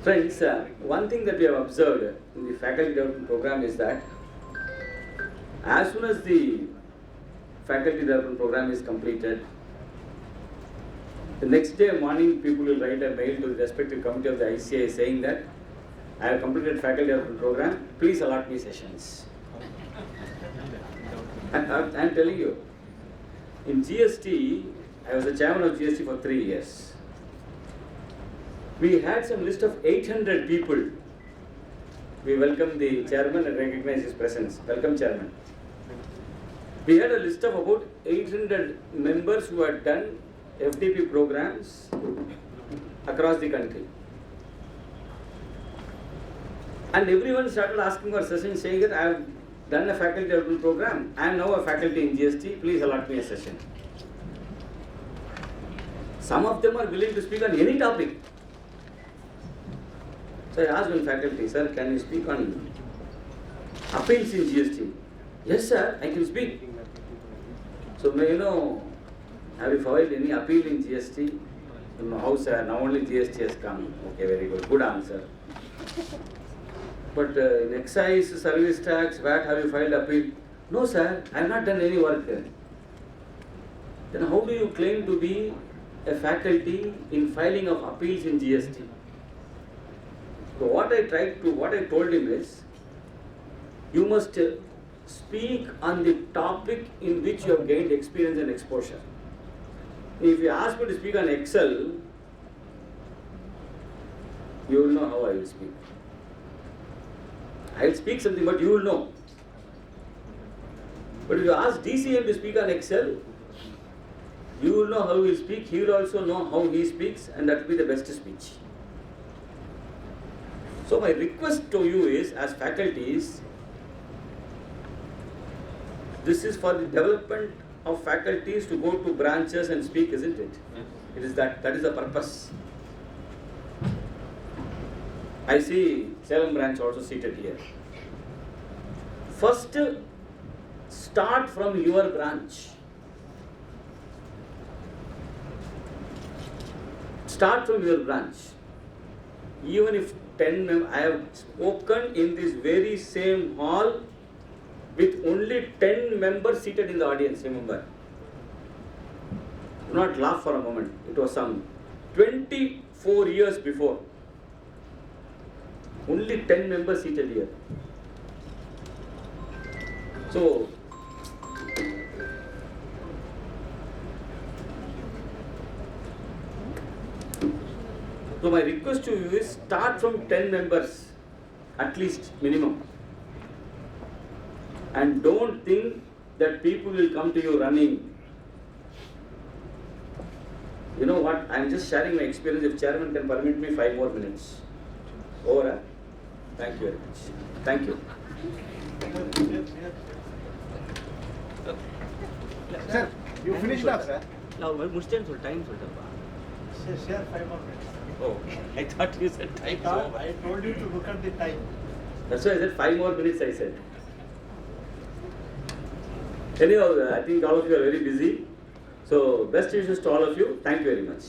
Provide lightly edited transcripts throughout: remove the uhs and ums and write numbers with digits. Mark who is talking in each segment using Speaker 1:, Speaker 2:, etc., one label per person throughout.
Speaker 1: Friends, one thing that we have observed in the faculty development program is that as soon as the faculty development program is completed, the next day morning people will write a mail to the respective committee of the ICAI saying that I have completed faculty development program, please allot me sessions. And I am telling you, in GST, I was the chairman of GST for 3 years. We had some list of 800 people. We welcome the chairman and recognize his presence. Welcome, chairman. We had a list of about 800 members who had done FDP programs across the country. And everyone started asking for sessions saying that I have done a faculty development program. I am now a faculty in GST. Please allot me a session. Some of them are willing to speak on any topic. So I asked one faculty, sir, can you speak on appeals in GST? Yes, sir, I can speak. So, have you filed any appeal in GST? How, sir? Now only GST has come. Okay, very good. Good answer. But in excise, service tax, VAT, have you filed appeal? No, sir, I have not done any work there. Then how do you claim to be a faculty in filing of appeals in GST? So what I told him is, you must speak on the topic in which you have gained experience and exposure. If you ask me to speak on Excel, you will know how I will speak. I will speak something, but you will know. But if you ask DCM to speak on Excel, you will know how he will speak, he will also know how he speaks, and that will be the best speech. So my request to you is, as faculties, this is for the development of faculties to go to branches and speak, isn't it? It is that is the purpose. I see Salem branch also seated here. First, start from your branch. Start from your branch. Even if 10 members, I have spoken in this very same hall with only 10 members seated in the audience, remember. Do not laugh for a moment. It was some 24 years before. Only 10 members seated here. So my request to you is, start from 10 members, at least minimum. And don't think that people will come to you running. You know what? I am just sharing my experience. If chairman can permit me 5 more minutes. Over. Thank you very much. Thank you.
Speaker 2: Sir, you finished up, sir?
Speaker 1: Now, time.
Speaker 2: Share 5 more minutes.
Speaker 1: Oh, I thought you said time.
Speaker 2: I told you to look at the time.
Speaker 1: That's why I said 5 more minutes, I said. Anyhow, I think all of you are very busy. So, best wishes to all of you. Thank you very much.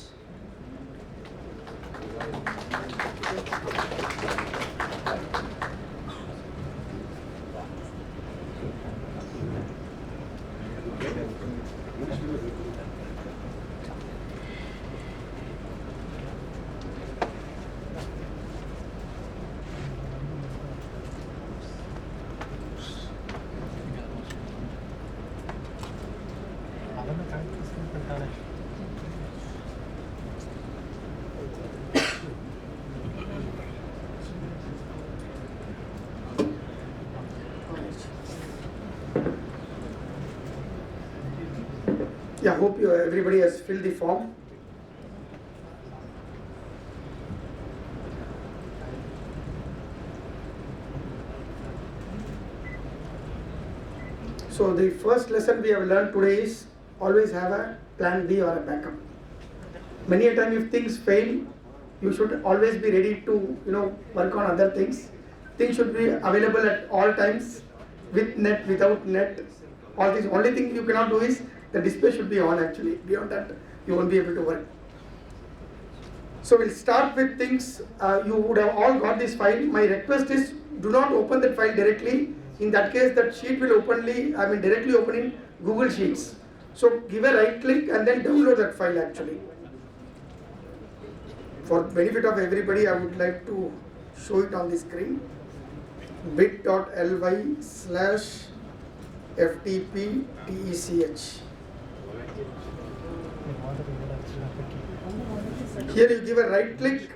Speaker 3: Yeah, hope everybody has filled the form. So the first lesson we have learned today is always have a plan B or a backup. Many a time if things fail, you should always be ready to work on other things. Things should be available at all times, with net, without net. All this. Only thing you cannot do is the display should be on actually. Beyond that, you won't be able to work. So we'll start with things, you would have all got this file. My request is do not open that file directly. In that case, that sheet will directly open in Google Sheets. So give a right click and then download that file actually. For benefit of everybody, I would like to show it on the screen. bit.ly/FDP-2023. Here you give a right click.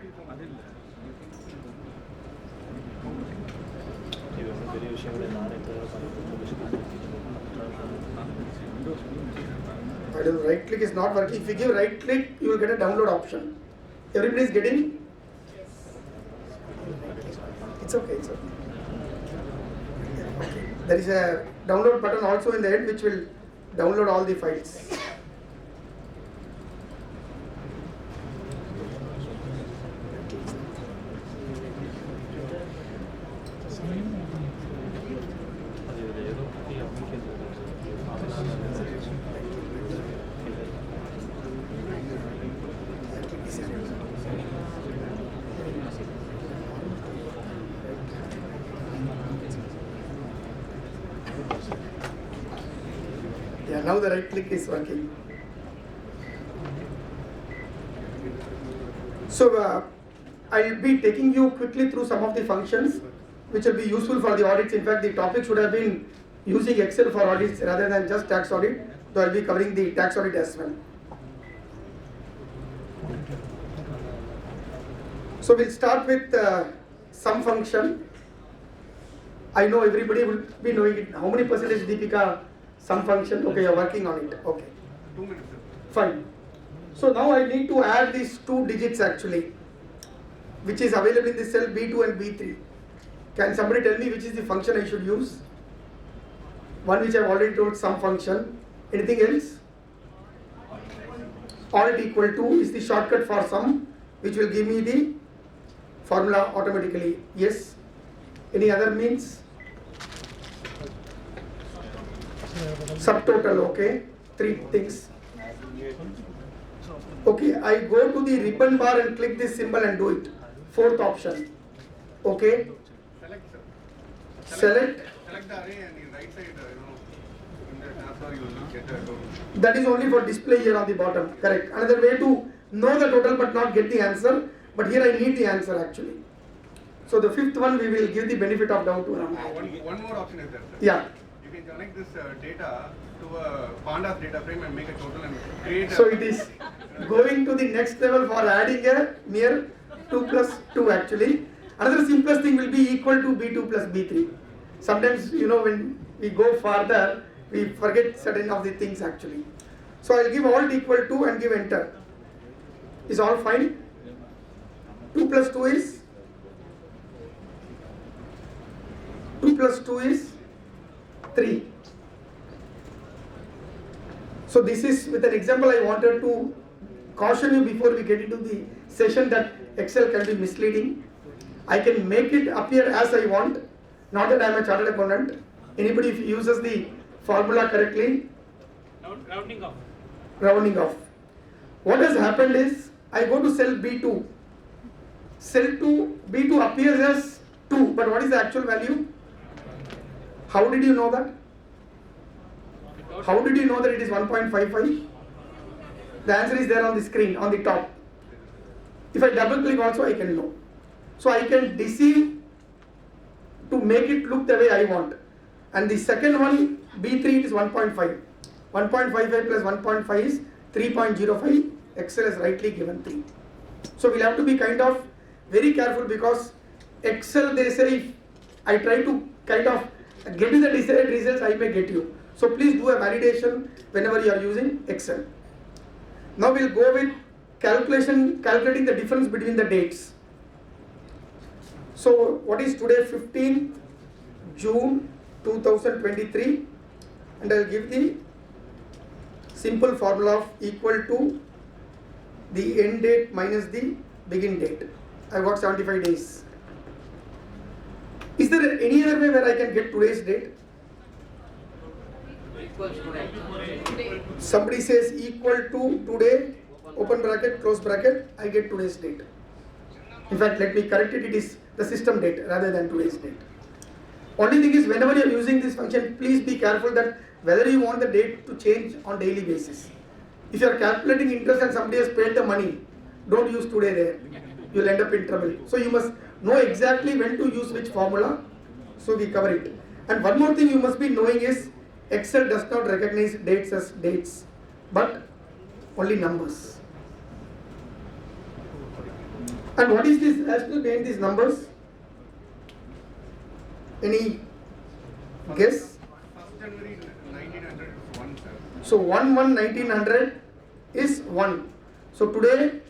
Speaker 3: I don't know, right click is not working. If you give right click, you will get a download option. Everybody is getting? It's okay, it's okay. There is a download button also in the end which will download all the files. Yeah, now the right click is working. So I'll be taking you quickly through some of the functions which will be useful for the audits. In fact, the topic should have been using Excel for audits rather than just tax audit. So I'll be covering the tax audit as well. So we'll start with sum function. I know everybody will be knowing it. How many percentage Deepika? Sum function? Okay, you're working on it. Okay.
Speaker 2: 2 minutes.
Speaker 3: Fine. So now I need to add these 2 digits actually, which is available in the cell B2 and B3. Can somebody tell me which is the function I should use? One which I've already told, sum function. Anything else? Alt equal to is the shortcut for sum, which will give me the formula automatically. Yes. Any other means? Subtotal, okay. 3 things. Okay, I go to the ribbon bar and click this symbol and do it. 4th option. Okay. Select.
Speaker 2: Select the array and the right side, in the taskbar you will get a total.
Speaker 3: That is only for display here on the bottom. Correct. Another way to know the total but not get the answer. But here I need the answer actually. So the 5th one we will give the benefit of doubt to Ram.
Speaker 2: One more option is there, sir.
Speaker 3: Yeah.
Speaker 2: You can connect this data to a pandas data frame and make a total and create.
Speaker 3: So it is going to the next level for adding a mere 2 plus 2 actually. Another simplest thing will be equal to B2 plus B3. Sometimes, when we go further, we forget certain of the things actually. So I'll give alt equal to and give enter. Is all fine? 2 plus 2 is? 2 plus 2 is 3. So this is with an example I wanted to caution you before we get into the session that Excel can be misleading. I can make it appear as I want, not that I am a chartered accountant. Anybody if uses the formula correctly?
Speaker 4: Rounding off.
Speaker 3: Rounding off. What has happened is, I go to cell B2. Cell B2 appears as 2, but what is the actual value? How did you know that? How did you know that it is 1.55? The answer is there on the screen, on the top. If I double click also, I can know. So I can deceive to make it look the way I want. And the second one, B3, it is 1.5. 1.55 plus 1.5 is 3.05. Excel has rightly given 3. So we'll have to be kind of very careful because Excel, they say, if I try to kind of get you the desired results, I may get you. So please do a validation whenever you are using Excel. Now we'll go with calculating the difference between the dates. So what is today? 15 June 2023, and I'll give the simple formula of equal to the end date minus the begin date. I got 75 days. Is there any other way where I can get today's date? Somebody says equal to today open bracket, close bracket, I get today's date. In fact, let me correct it, it is the system date rather than today's date. Only thing is, whenever you are using this function, please be careful that whether you want the date to change on daily basis. If you are calculating interest and somebody has paid the money, don't use today there. You will end up in trouble. So you must know exactly when to use which formula. So we cover it. And one more thing you must be knowing is, Excel does not recognize dates as dates, but only numbers. And what is this rationale behind these numbers? Any guess?
Speaker 2: 1st January 1900 is 1, sir.
Speaker 3: So 1/1/1900 is 1. So today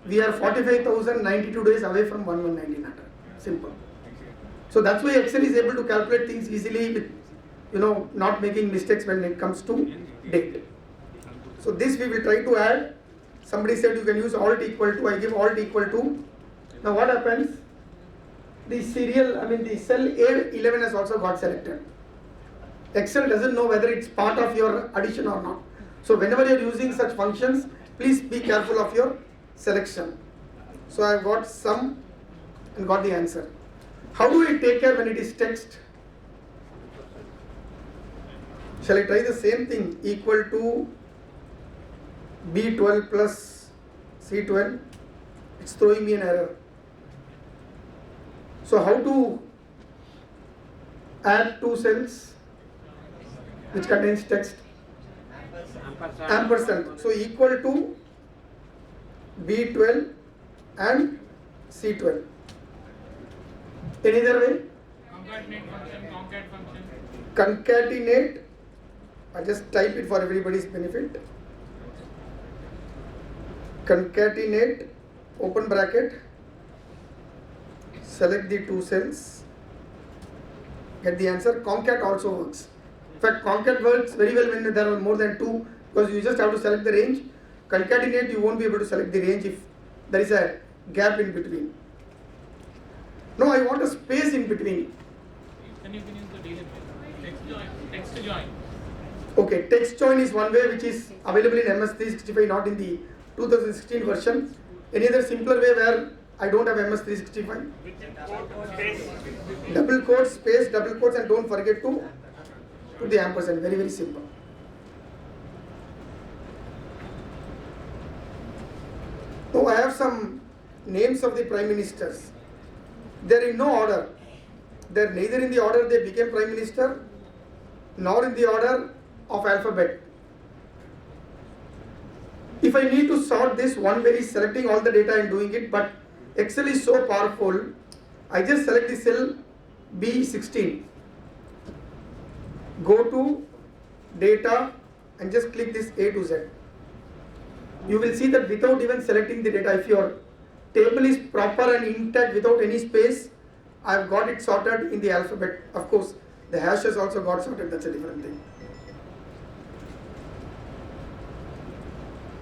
Speaker 3: we are 45,092 days away from 1/1/1900. Simple. So that's why Excel is able to calculate things easily with, not making mistakes when it comes to date. So this we will try to add. Somebody said you can use alt equal to, I give alt equal to. Now what happens? The cell A11 has also got selected. Excel doesn't know whether it's part of your addition or not. So whenever you're using such functions, please be careful of your selection. So I've got sum and got the answer. How do I take care when it is text? Shall I try the same thing? Equal to B12 plus C12. It's throwing me an error. So how to add two cells which contains text? Ampersand. So equal to B12 and C12. Any other way? Concatenate. I just type it for everybody's benefit. Concatenate, open bracket, select the two cells, get the answer. Concat also works. In fact, concat works very well when there are more than two, because you just have to select the range. Concatenate, you won't be able to select the range if there is a gap in between. No, I want a space in between.
Speaker 4: Then you can use the daily text join.
Speaker 3: Okay, text join is one way which is available in MS365, not in the 2016 version. Any other simpler way where I don't have MS365? Double quotes, space, double quotes, and don't forget to put the ampersand. Very, very simple. Now I have some names of the prime ministers. They're in no order. They're neither in the order they became prime minister, nor in the order of alphabet. If I need to sort this, one way is selecting all the data and doing it, but Excel is so powerful, I just select the cell B16, go to data and just click this A to Z. You will see that without even selecting the data, if your table is proper and intact without any space, I have got it sorted in the alphabet. Of course, the hash has also got sorted, that's a different thing.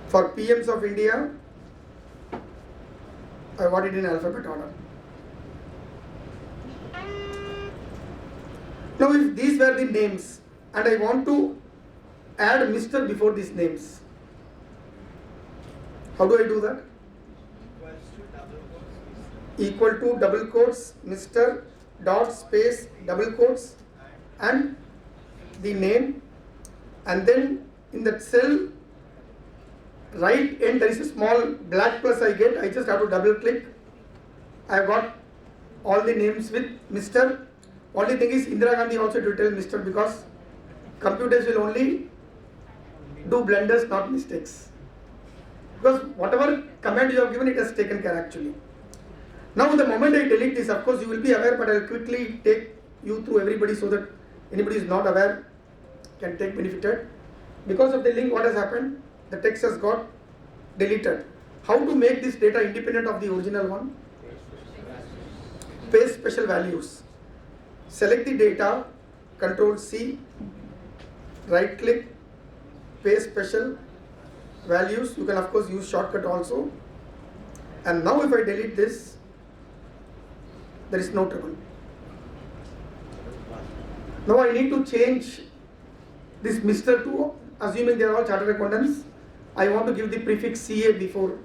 Speaker 3: For PMs of India, I got it in alphabet order. Now if these were the names and I want to add Mr. before these names, how do I do that? Equal to double quotes, Mr. dot space double quotes and the name, and then in that cell right end there is a small black plus I get. I just have to double click. I have got all the names with Mr. Only thing is Indira Gandhi also to tell Mr. because computers will only do blunders, not mistakes. Because whatever command you have given, it has taken care actually. Now the moment I delete this, of course you will be aware, but I will quickly take you through everybody so that anybody who is not aware can take benefited. Because of the link, what has happened? The text has got deleted. How to make this data independent of the original one? Paste special values. Select the data, Control C, right click, paste special values. You can of course use shortcut also. And now if I delete this, there is no trouble. Now I need to change this Mr. to, assuming they are all chartered accountants, I want to give the prefix CA before,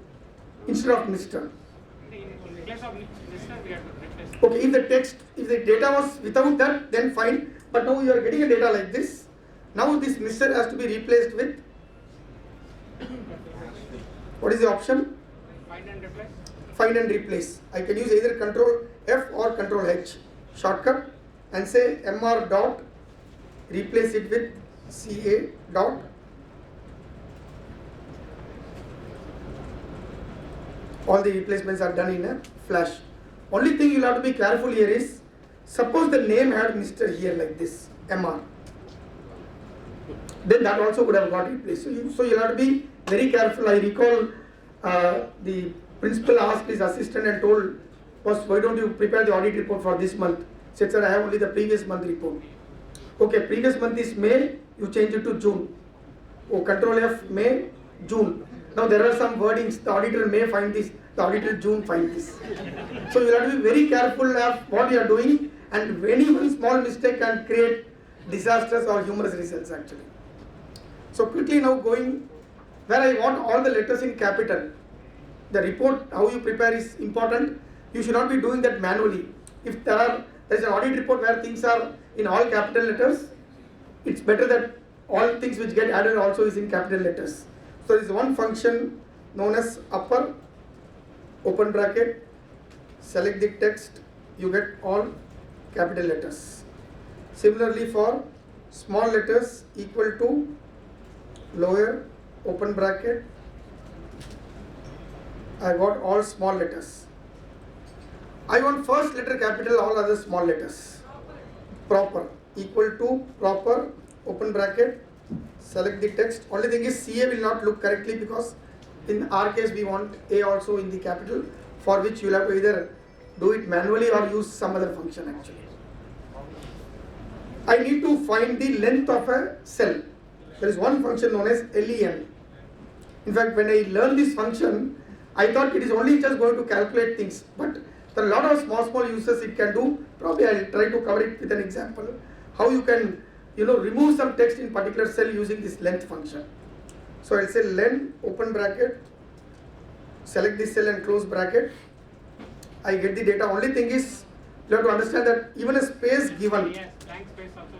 Speaker 3: instead of Mr.
Speaker 4: In place of Mr. we have to replace.
Speaker 3: Okay, if the data was without that, then fine. But now you are getting a data like this. Now this Mr. has to be replaced with, what is the option?
Speaker 4: Find and replace.
Speaker 3: Find and replace. I can use either Control F or Control H shortcut and say MR dot, replace it with CA dot. All the replacements are done in a flash. Only thing you'll have to be careful here is, suppose the name had Mr. here like this, MR. Then that also would have got replaced. So you'll have to be very careful. I recall the principal asked his assistant and told, "Boss, why don't you prepare the audit report for this month?" Said, "Sir, I have only the previous month report." Okay, previous month is May, you change it to June. Oh, Control F, May, June. Now there are some wordings, the auditor may find this, the auditor June find this. So you have to be very careful of what you are doing, and any one small mistake can create disastrous or humorous results actually. So quickly now going, where I want all the letters in capital. The report, how you prepare is important. You should not be doing that manually. If there is an audit report where things are in all capital letters, it's better that all things which get added also is in capital letters. So there is one function known as upper, open bracket, select the text, you get all capital letters. Similarly for small letters, equal to, lower, open bracket, I got all small letters. I want first letter capital, all other small letters. Proper, equal to, proper, open bracket, select the text. Only thing is CA will not look correctly because in our case we want A also in the capital, for which you will have to either do it manually or use some other function actually. I need to find the length of a cell. There is one function known as LEN. In fact, when I learned this function, I thought it is only just going to calculate things, but there are a lot of small uses it can do. Probably I will try to cover it with an example. How you can remove some text in particular cell using this length function. So I'll say len, open bracket, select this cell and close bracket. I get the data. Only thing is, you have to understand that even a space given,
Speaker 4: Yes, blank space also.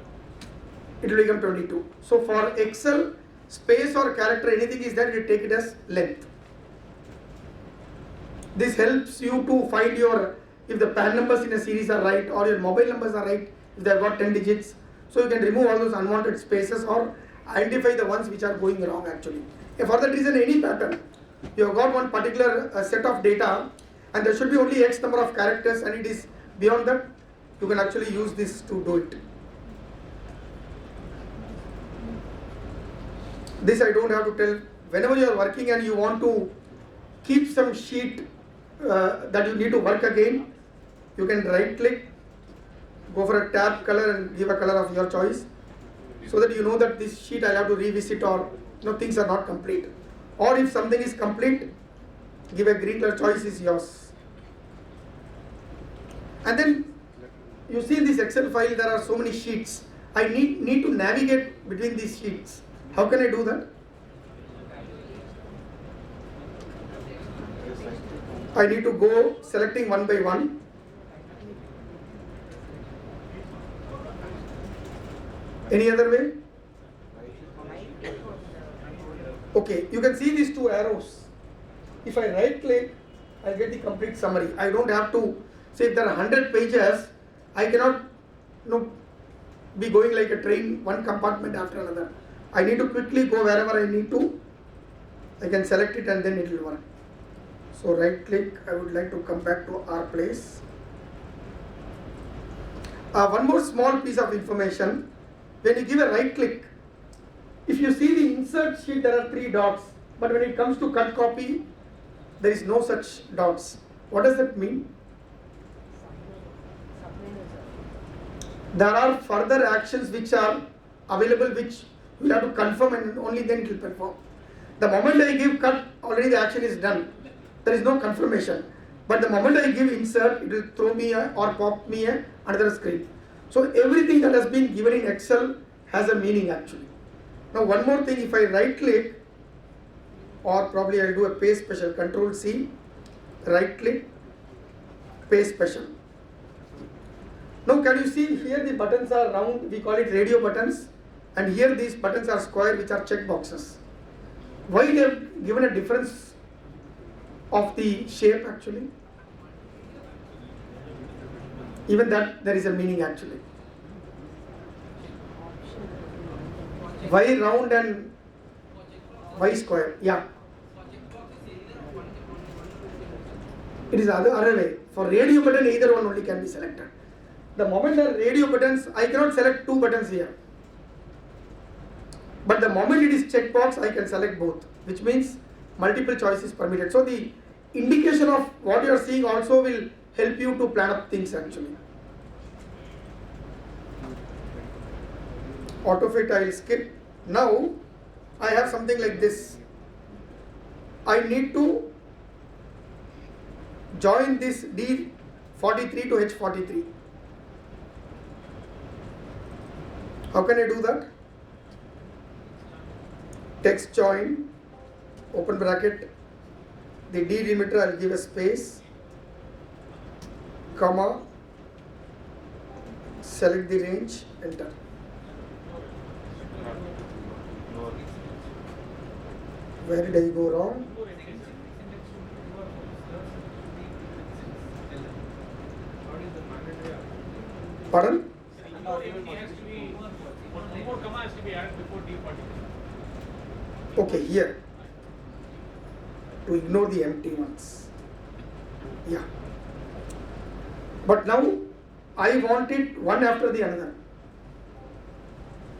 Speaker 3: it will become 22. So for Excel, space or character, anything is that, you take it as length. This helps you to find if the PAN numbers in a series are right or your mobile numbers are right, if they have got 10 digits. So you can remove all those unwanted spaces or identify the ones which are going wrong actually. If for that reason any pattern, you have got one particular set of data and there should be only X number of characters and it is beyond that, you can actually use this to do it. This I don't have to tell. Whenever you are working and you want to keep some sheet that you need to work again, you can right click, go for a tab color and give a color of your choice, so that you know that this sheet I'll have to revisit or things are not complete. Or if something is complete, give a green color, choice is yours. And then you see in this Excel file there are so many sheets. I need to navigate between these sheets. How can I do that? I need to go selecting one by one. Any other way? Okay, you can see these two arrows. If I right click, I get the complete summary. I don't have to say if there are 100 pages, I cannot be going like a train, one compartment after another. I need to quickly go wherever I need to. I can select it and then it will work. So right click, I would like to come back to our place. One more small piece of information. When you give a right click, if you see the insert sheet, there are 3 dots. But when it comes to cut copy, there is no such dots. What does that mean? There are further actions which are available which you have to confirm and only then it will perform. The moment I give cut, already the action is done. There is no confirmation. But the moment I give insert, it will throw me or pop me another screen. So everything that has been given in Excel has a meaning actually. Now one more thing, if I right click, or probably I'll do a paste special, Control C, right click, paste special. Now can you see here the buttons are round, we call it radio buttons, and here these buttons are square, which are check boxes. Why they have given a difference of the shape actually? Even that there is a meaning actually. Why round and why square? Yeah. It is other way. For radio button, either one only can be selected. The moment there are radio buttons, I cannot select two buttons here. But the moment it is checkbox, I can select both, which means multiple choices permitted. So the indication of what you are seeing also will help you to plan up things actually. Autofit I will skip. Now I have something like this. I need to join this D43 to H43. How can I do that? Text join, open bracket, the D delimiter I will give a space, comma, select the range, enter. Where did I go wrong? Pardon?
Speaker 4: One more comma has to be added before D43.
Speaker 3: Okay, here. To ignore the empty ones. Yeah. But now I want it one after the another.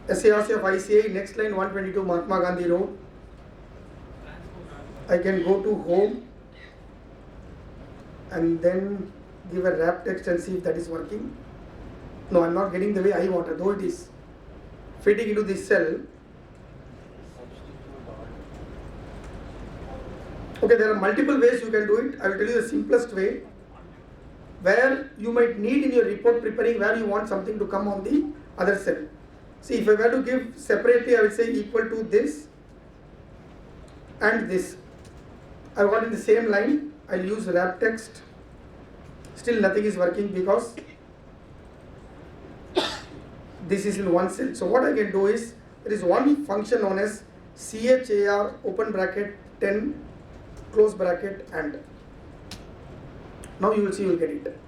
Speaker 3: SIRC of ICAI, next line 122 Mahatma Gandhi Road. I can go to home and then give a wrap text and see if that is working. No, I'm not getting the way I wanted, though it is fitting into this cell. Okay, there are multiple ways you can do it. I will tell you the simplest way, where you might need in your report preparing where you want something to come on the other cell. See, if I were to give separately, I will say equal to this and this. I got in the same line, I'll use wrap text. Still nothing is working because this is in one cell. So what I can do is, there is one function known as CHAR open bracket 10 close bracket and. Now you will see, you will get it.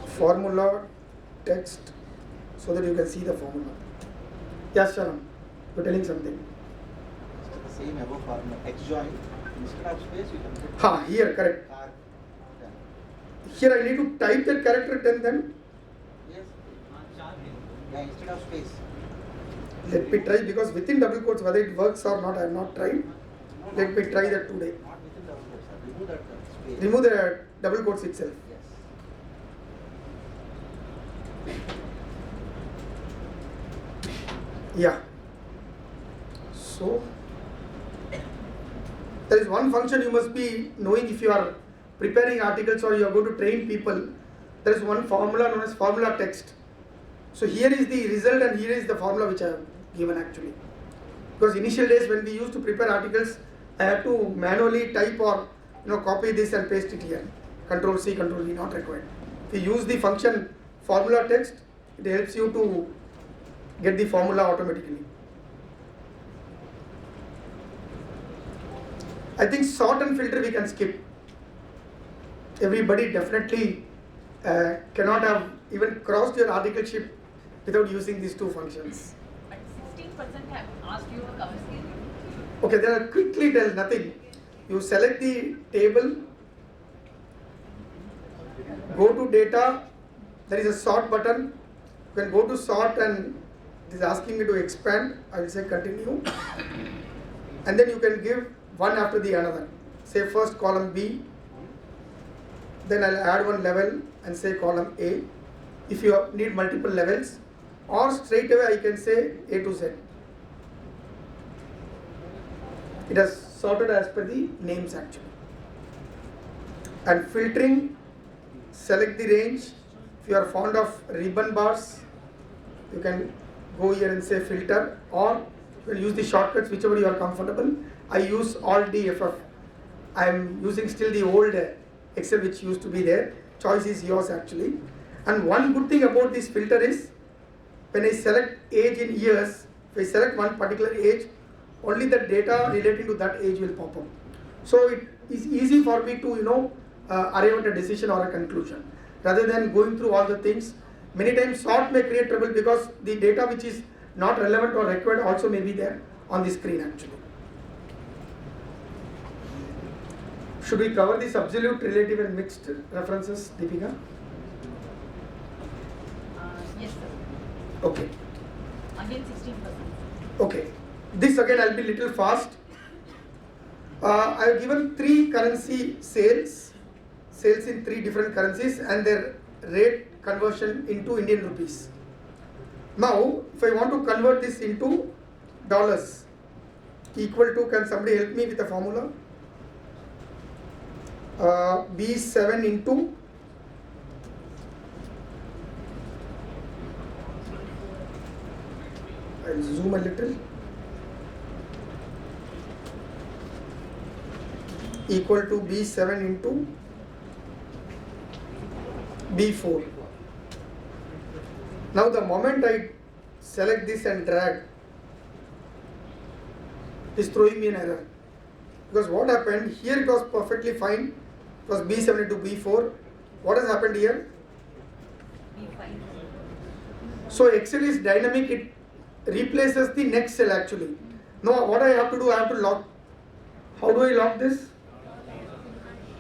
Speaker 3: Formula text so that you can see the formula. Yes, Sharam, you are telling something.
Speaker 5: Same above formula, X join, instead of space you can put
Speaker 3: Ha, here, correct.
Speaker 5: car.
Speaker 3: Here I need to type that character 10 then.
Speaker 5: Yes. Yeah, instead of space.
Speaker 3: Let me try, because within double quotes, whether it works or not, I have not tried. Let me try that today.
Speaker 5: Not within double quotes, sir. Remove that space.
Speaker 3: Remove the double quotes itself.
Speaker 5: Yes.
Speaker 3: Yeah. So, there is one function you must be knowing if you are preparing articles or you are going to train people. There is one formula known as formula text. So here is the result and here is the formula which I have given actually. Because initial days when we used to prepare articles, I had to manually type or copy this and paste it here. Control C, Control V, not required. If you use the function formula text, it helps you to get the formula automatically. I think sort and filter we can skip. Everybody definitely cannot have even crossed your article sheet without using these two functions.
Speaker 6: But 16% have asked you a cover skill.
Speaker 3: Okay, there are quickly tell nothing. You select the table, go to data, there is a sort button. You can go to sort and it is asking me to expand. I will say continue. And then you can give one after the another. Say first column B, then I'll add one level and say column A. If you need multiple levels, or straight away I can say A to Z. It has sorted as per the names actually. And filtering, select the range. If you are fond of ribbon bars, you can go here and say filter, or You will use the shortcuts whichever you are comfortable. I use Alt DFF. I am using still the old Excel which used to be there. Choice is yours actually. And one good thing about this filter is when I select age in years, if I select one particular age, only the data relating to that age will pop up. So it is easy for me to arrive at a decision or a conclusion rather than going through all the things. Many times sort may create trouble because the data which is not relevant or required also may be there on the screen actually. Should we cover this absolute, relative and mixed references, Deepika?
Speaker 6: Yes, sir.
Speaker 3: Okay.
Speaker 6: Again 16%.
Speaker 3: Okay. This again I'll be little fast. I have given 3 currency sales in 3 different currencies and their rate conversion into Indian rupees. Now, if I want to convert this into dollars, equal to, can somebody help me with the formula? B7 into I'll zoom a little, equal to B7 into B4. Now the moment I select this and drag, it is throwing me an error. Because what happened, here it was perfectly fine, it was B7 into B4. What has happened here?
Speaker 6: B5.
Speaker 3: So Excel is dynamic, it replaces the next cell actually. Now what I have to do, I have to lock. How do I lock this?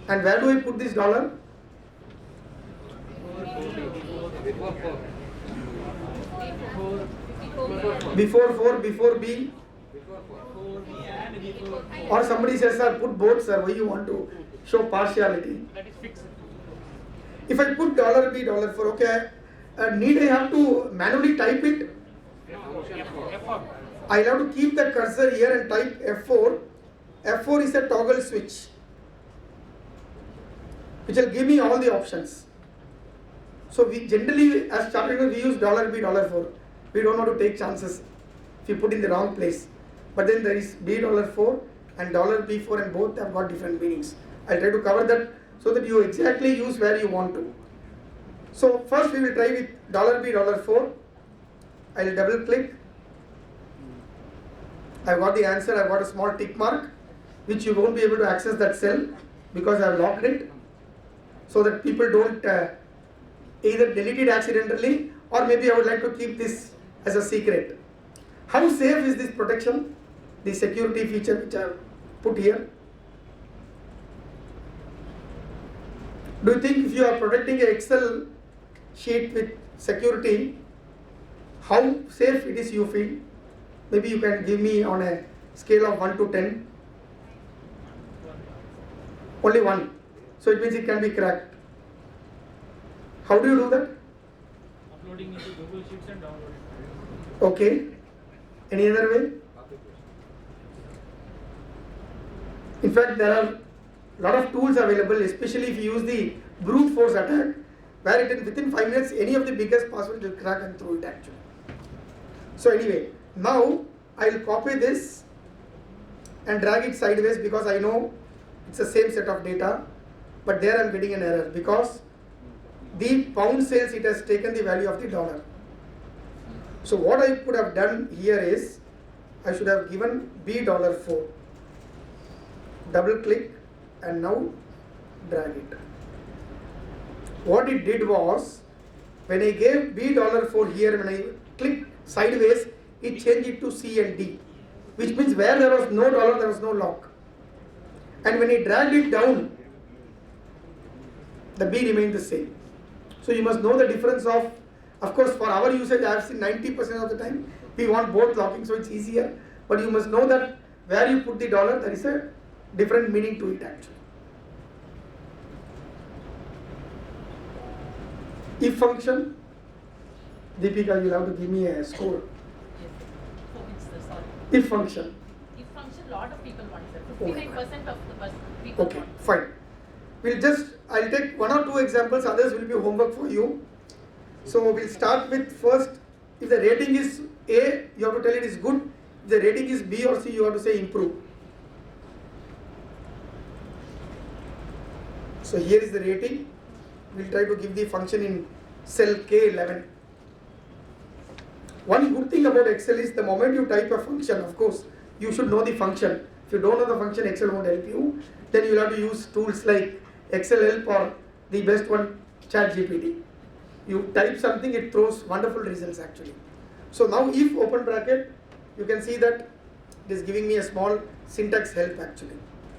Speaker 3: And where do I put this dollar? Before 4, before B. Or somebody says, sir, put both, sir. Why you want to show partiality?
Speaker 4: That is fixed.
Speaker 3: If I put $B, $4, okay, need I have to manually type it?
Speaker 4: F4.
Speaker 3: I'll have to keep the cursor here and type F4. F4 is a toggle switch, which will give me all the options. So we generally, as starting we use $B, $4. We don't want to take chances if you put in the wrong place. But then there is B$4 and $B4 and both have got different meanings. I'll try to cover that so that you exactly use where you want to. So first we will try with $B$4. I'll double click. I got the answer. I got a small tick mark, which you won't be able to access that cell because I have locked it, so that people don't either delete it accidentally, or maybe I would like to keep this as a secret. How safe is this protection? The security feature which I have put here. Do you think if you are protecting an Excel sheet with security, how safe it is you feel? Maybe you can give me on a scale of 1 to 10. Only 1. So it means it can be cracked. How do you do that?
Speaker 4: Uploading into Google Sheets and downloading.
Speaker 3: Okay. Any other way? In fact, there are a lot of tools available, especially if you use the brute force attack, where within 5 minutes any of the biggest passwords will crack and throw it actually. So anyway, now I will copy this and drag it sideways because I know it's the same set of data, but there I am getting an error because the pound sales, it has taken the value of the dollar. So what I could have done here is I should have given B$4. Double click and now drag it. What it did was, when I gave B$4 here, when I click sideways, it changed it to C and D, which means where there was no dollar, there was no lock. And when I dragged it down, the B remained the same. So you must know the difference of course for our usage, I have seen 90% of the time, we want both locking, so it's easier. But you must know that where you put the dollar, there is a different meaning to it actually. If function, Deepika, you'll have to give me a score.
Speaker 6: Yes. So it's the sorry.
Speaker 3: If function.
Speaker 6: If function, lot of people want it.
Speaker 3: Oh.
Speaker 6: 59% of the people
Speaker 3: Okay,
Speaker 6: want it.
Speaker 3: fine. I'll take 1 or 2 examples, others will be homework for you. So we'll start with first, if the rating is A, you have to tell it is good. the rating is B or C, you have to say improve. So here is the rating. We'll try to give the function in cell K11. One good thing about Excel is the moment you type a function, of course, you should know the function. If you don't know the function, Excel won't help you. Then you will have to use tools like Excel Help or the best one, ChatGPT. You type something, it throws wonderful results actually. So now if open bracket, you can see that it is giving me a small syntax help actually,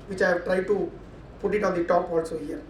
Speaker 3: which I have tried to put it on the top also here.